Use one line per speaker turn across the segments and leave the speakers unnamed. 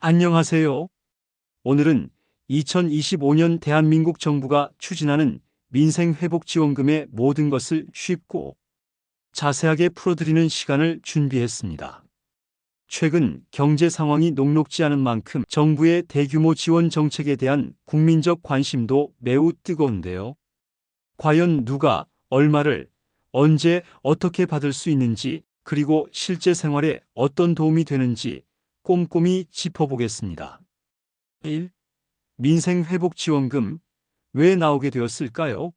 안녕하세요. 오늘은 2025년 대한민국 정부가 추진하는 민생회복지원금의 모든 것을 쉽고 자세하게 풀어드리는 시간을 준비했습니다. 최근 경제 상황이 녹록지 않은 만큼 정부의 대규모 지원 정책에 대한 국민적 관심도 매우 뜨거운데요. 과연 누가 얼마를 언제 어떻게 받을 수 있는지, 그리고 실제 생활에 어떤 도움이 되는지 꼼꼼히 짚어보겠습니다. 1. 민생회복지원금. 왜 나오게 되었을까요?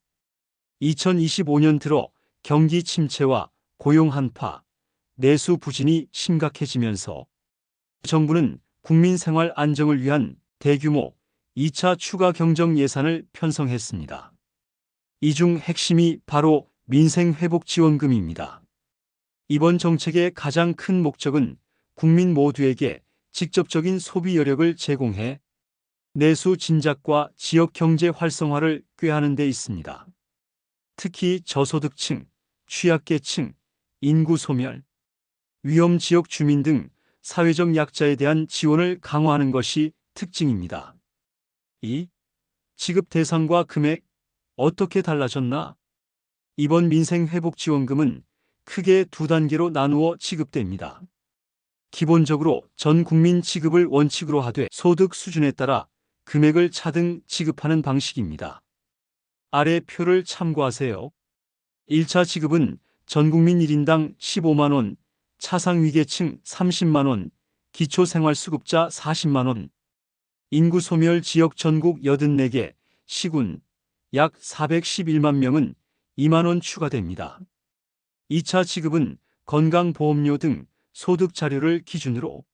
2025년 들어 경기 침체와 고용 한파, 내수 부진이 심각해지면서 정부는 국민 생활 안정을 위한 대규모 2차 추가 경정 예산을 편성했습니다. 이 중 핵심이 바로 민생회복지원금입니다. 이번 정책의 가장 큰 목적은 국민 모두에게 직접적인 소비 여력을 제공해 내수 진작과 지역 경제 활성화를 꾀하는 데 있습니다. 특히 저소득층, 취약계층, 인구 소멸, 위험 지역 주민 등 사회적 약자에 대한 지원을 강화하는 것이 특징입니다. 2. 지급 대상과 금액. 어떻게 달라졌나? 이번 민생회복지원금은 크게 두 단계로 나누어 지급됩니다. 기본적으로 전 국민 지급을 원칙으로 하되 소득 수준에 따라 금액을 차등 지급하는 방식입니다. 아래 표를 참고하세요. 1차 지급은 전국민 1인당 15만원, 차상위계층 30만원, 기초생활수급자 40만원, 인구소멸 지역 전국 84개, 시군 약 411만 명은 2만원 추가됩니다. 2차 지급은 건강보험료 등 소득 자료를 기준으로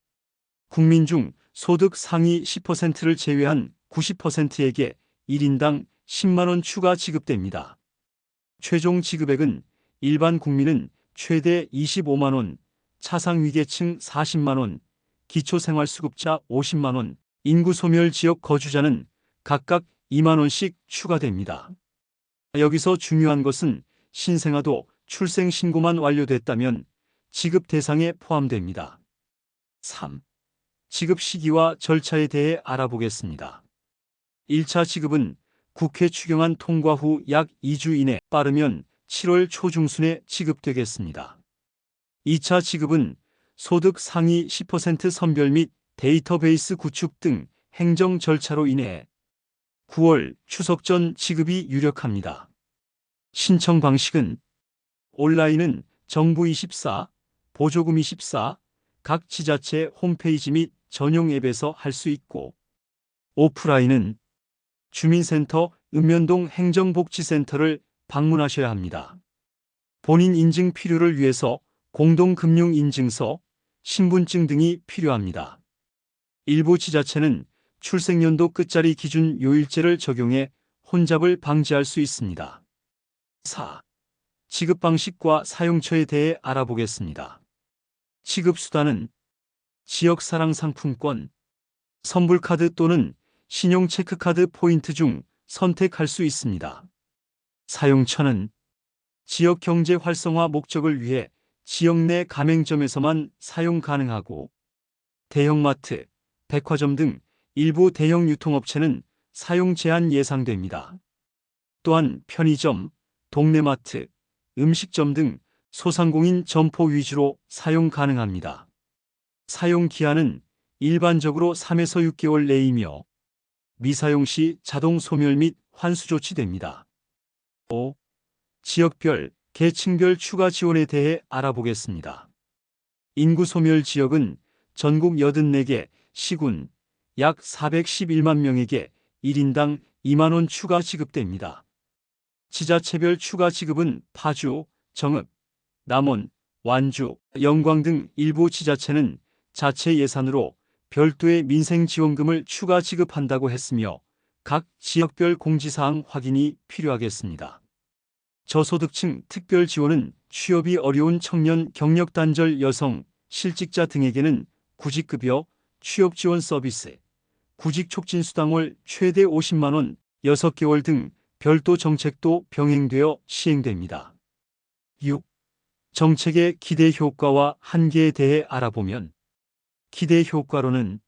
국민 중 소득 상위 10%를 제외한 90%에게 1인당 10만원 추가 지급됩니다. 최종 지급액은 일반 국민은 최대 25만원, 차상위계층 40만원, 기초생활수급자 50만원, 인구소멸 지역 거주자는 각각 2만원씩 추가됩니다. 여기서 중요한 것은 신생아도 출생신고만 완료됐다면 지급 대상에 포함됩니다. 3. 지급 시기와 절차에 대해 알아보겠습니다. 1차 지급은 국회 추경안 통과 후 약 2주 이내, 빠르면 7월 초중순에 지급되겠습니다. 2차 지급은 소득 상위 10% 선별 및 데이터베이스 구축 등 행정 절차로 인해 9월 추석 전 지급이 유력합니다. 신청 방식은 온라인은 정부24, 보조금24, 각 지자체 홈페이지 및 전용 앱에서 할 수 있고, 오프라인은 주민센터 읍면동 행정복지센터를 방문하셔야 합니다. 본인 인증 필요를 위해서 공동금융인증서, 신분증 등이 필요합니다. 일부 지자체는 출생연도 끝자리 기준 요일제를 적용해 혼잡을 방지할 수 있습니다. 4. 지급 방식과 사용처에 대해 알아보겠습니다. 지급 수단은 지역사랑 상품권, 선불카드 또는 신용체크카드 포인트 중 선택할 수 있습니다. 사용처는 지역 경제 활성화 목적을 위해 지역 내 가맹점에서만 사용 가능하고, 대형마트, 백화점 등 일부 대형 유통업체는 사용 제한 예상됩니다. 또한 편의점, 동네마트, 음식점 등 소상공인 점포 위주로 사용 가능합니다. 사용 기한은 일반적으로 3에서 6개월 내이며 미사용 시 자동 소멸 및 환수 조치됩니다. 5. 지역별, 계층별 추가 지원에 대해 알아보겠습니다. 인구 소멸 지역은 전국 84개, 시군 약 411만 명에게 1인당 2만원 추가 지급됩니다. 지자체별 추가 지급은 파주, 정읍, 남원, 완주, 영광 등 일부 지자체는 자체 예산으로 별도의 민생지원금을 추가 지급한다고 했으며 각 지역별 공지사항 확인이 필요하겠습니다. 저소득층 특별 지원은 취업이 어려운 청년, 경력 단절 여성, 실직자 등에게는 구직급여, 취업지원 서비스, 구직촉진수당월 최대 50만원, 6개월 등 별도 정책도 병행되어 시행됩니다. 6. 정책의 기대 효과와 한계에 대해 알아보면, 기대 효과로는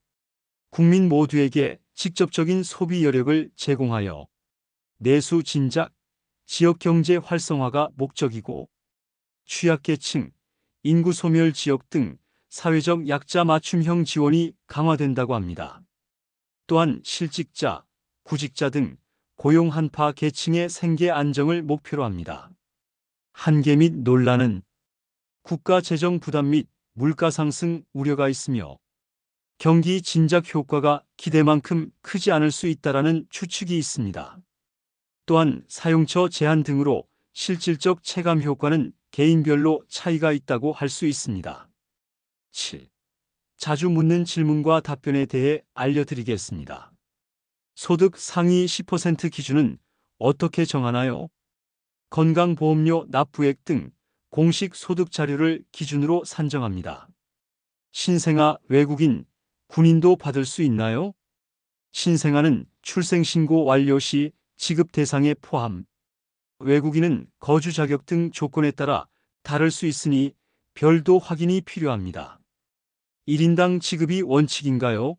국민 모두에게 직접적인 소비 여력을 제공하여 내수 진작, 지역 경제 활성화가 목적이고 취약계층, 인구 소멸 지역 등 사회적 약자 맞춤형 지원이 강화된다고 합니다. 또한 실직자, 구직자 등 고용 한파 계층의 생계 안정을 목표로 합니다. 한계 및 논란은 국가 재정 부담 및 물가 상승 우려가 있으며 경기 진작 효과가 기대만큼 크지 않을 수 있다라는 추측이 있습니다. 또한 사용처 제한 등으로 실질적 체감 효과는 개인별로 차이가 있다고 할 수 있습니다. 7. 자주 묻는 질문과 답변에 대해 알려드리겠습니다. 소득 상위 10% 기준은 어떻게 정하나요? 건강보험료 납부액 등 공식 소득 자료를 기준으로 산정합니다. 신생아, 외국인, 군인도 받을 수 있나요? 신생아는 출생신고 완료 시 지급 대상에 포함. 외국인은 거주 자격 등 조건에 따라 다를 수 있으니 별도 확인이 필요합니다. 1인당 지급이 원칙인가요?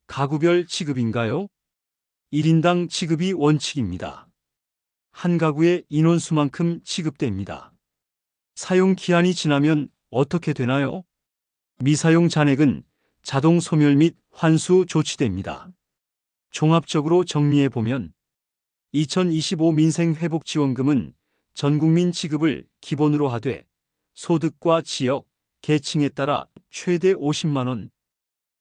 가구별 지급인가요? 1인당 지급이 원칙입니다. 한 가구의 인원수만큼 지급됩니다. 사용 기한이 지나면 어떻게 되나요? 미사용 잔액은 자동 소멸 및 환수 조치됩니다. 종합적으로 정리해보면 2025 민생회복지원금은 전국민 지급을 기본으로 하되 소득과 지역, 계층에 따라 최대 50만 원,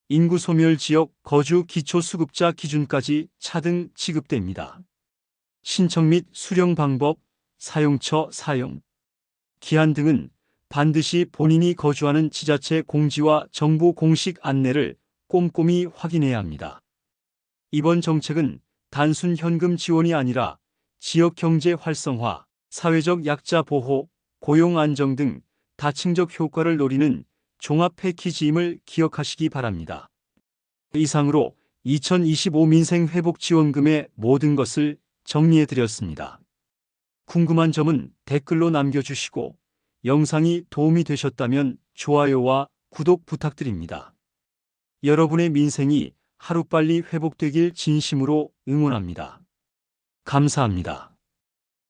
인구 소멸 지역 거주 기초수급자 기준까지 차등 지급됩니다. 신청 및 수령 방법, 사용처 사용, 기한 등은 반드시 본인이 거주하는 지자체 공지와 정부 공식 안내를 꼼꼼히 확인해야 합니다. 이번 정책은 단순 현금 지원이 아니라 지역 경제 활성화, 사회적 약자 보호, 고용 안정 등 다층적 효과를 노리는 종합 패키지임을 기억하시기 바랍니다. 이상으로 2025 민생회복지원금의 모든 것을 정리해드렸습니다. 궁금한 점은 댓글로 남겨주시고 영상이 도움이 되셨다면 좋아요와 구독 부탁드립니다. 여러분의 민생이 하루빨리 회복되길 진심으로 응원합니다. 감사합니다.